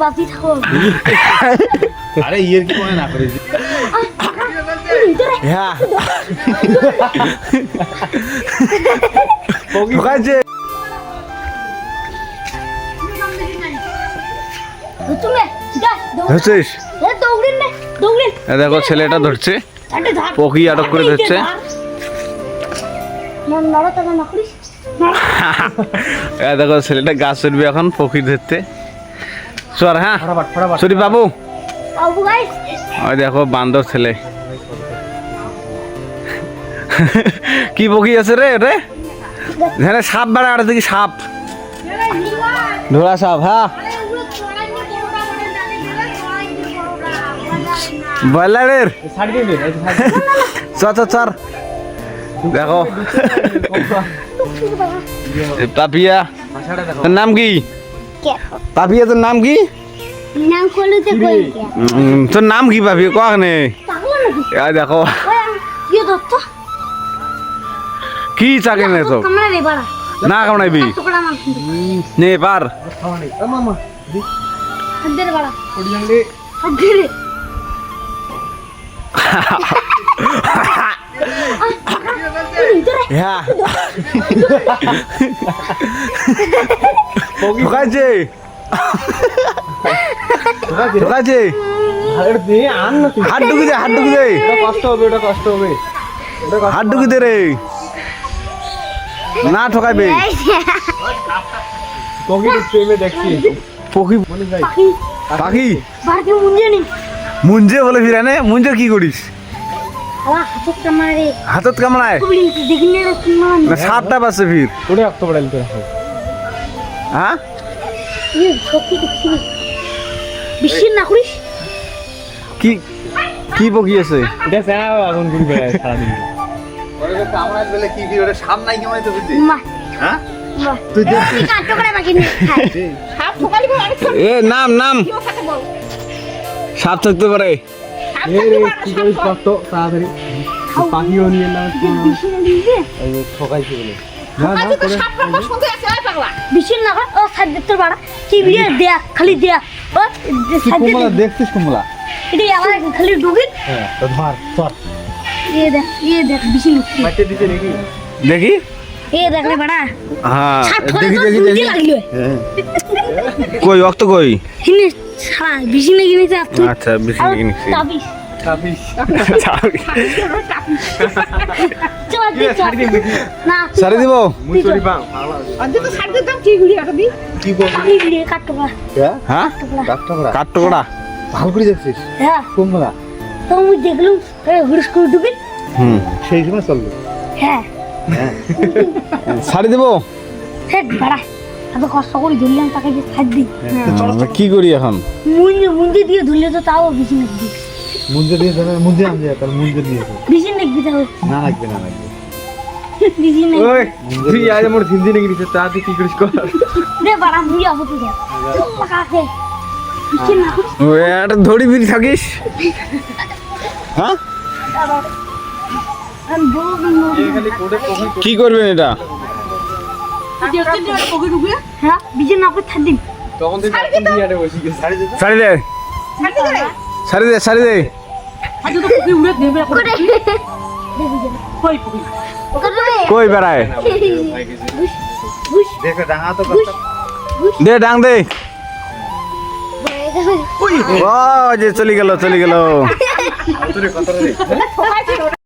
বাতি থাকো আরে ইয়ের কি মনে না করেছি হ্যাঁ ঢোকাইছে তুমি যা ধরছিস দৌড়িন না দৌড়িন দেখো ছেলেটা ধরছে পকি আটক করে ধরছে মন নড়া তো না করিস দেখো ছেলেটা গাছ চড়বি এখন পকি ধরতে চর হ্যাঁ ফটাফট সরি বাবু বাবু গাইস ওই দেখো বান্দর ছেলে কি পকি আছে রে রে এখানে সাপ বেড়া আর দেখি সাপ ধরা সাপ হ্যাঁ বয়লারের ছাড় দিন চর দেখো পাপিয়া তোর নাম কি পাপিয়া তোর নাম কি নাম কইলে তো কই তোর নাম কি পাপিয়া কখনে পাগল নাকি দেখো কি দত্ত কি চাকে নে তো কামড়া রে বাড়া না কামড়াইবি টুকরা মার নে পার খাওয়ানি ও মামা হাত বাড়া ওড়ি জানলে হাত ধরে হ্যাঁ ঢোকাইছে ঢোকাইছে আরে দে আন না তুই হাত ঢুকি দে হাত ঢুকি দে এটা কষ্ট হবে হাত ঢুকি দে রে না ঠকাইবে তোকে প্রেমে দেখছি পকি মনে যাই পাখি বারকে মুঞ্জে নি মুঞ্জে বলে ফিরানে মুঞ্জে কি করিস আলা হাতত কামারে হাতত কামড়ায় কুবলি দেখিনে রে কিমান না সাপটা বাসে ফির ওরে রক্ত পড়াইল তো হ্যাঁ কি সত্যি দেখছি বেশি না করিস কি কি পকি আছে এটা সেনা আগুন গুলি বেড়ায় সারা দিন ওরে কামড়ায় বলে কি ফির ওরে সাপ নাই কেমন তো বুঝি মা হ্যাঁ মা তুই দেখ কি কাটো করে বাকি নি সাপ ঠকালি বল আরে এ নাম নাম কি কথা বল সাপ থাকতে পারে এ রে কি করিস কষ্ট তাড়াতাড়ি পাখিও নিয়ে না বেশি না দিবে এই ঠকাইছে বলে না না করে বেশি না কর ও সাইড তোর বাড়া কি ভিডিও দেখ খালি দেখ ও সাইড কমলা দেখছিস কমলা এটি আমার খালি ডুবিন হ্যাঁ তো ধর চল ये देख बेশি না মাইতে দিতে নাকি দেখি এ দেখ রে বাড়া হ্যাঁ সাপ দেখি দেখি দেখি লাগলো কই অক্ত কই হিনে সারা বেশি না কিনে যা তুই আচ্ছা বেশি নাকি নিছি তাবিস কাপিস চল না সারি দিব মুই চলি পাং আজ তো সার দিতাম কি ভিডিও কাটবি কি বল কি ভিডিও কাটবা হ্যাঁ ডাক্তাররা কাট টুকরা ভালো করে দেখছিস হ্যাঁ কমলা তো আমি দেখলুম হুড়স করে ডুবিন হুম সেই সময় চললো হ্যাঁ সারি দিব হেড বাড়া এত কষ্ট করে ধরলাম তাকে যে ছাড় দিই কি করি এখন মুঞ্জে দিয়ে ধরলে তো তাও বেশি নাকবি মুঞ্জে দিয়ে দেবে মুঞ্জে আম দিয়ে তাহলে মুঞ্জে দিয়েছে বেশি নাকবি তাও না লাগবে না লাগবে বেশি নাকবি ওই তুই আজ মোর হিন্দি নাকি দিছে তা তুই কি করিস কর রে বাড়া মুই আবো তুই কাকে বেশি না ওই একটা ধরি বিড়ি থাকিস হ্যাঁ আমি বলবি খালি কোডে কখন কি করবেন এটা হ্যাঁ বেশি না করে ছাড় দিন তখন তুই ডাক্তার দিয়ে আরে বসি গেছিস সারি দিতে সারি দে সারি দে সারি দে কই বেড়ায় দেখো ডাঙা তো কষ্ট দে ডাং দে ও যে চলে গেল তোরে কত রে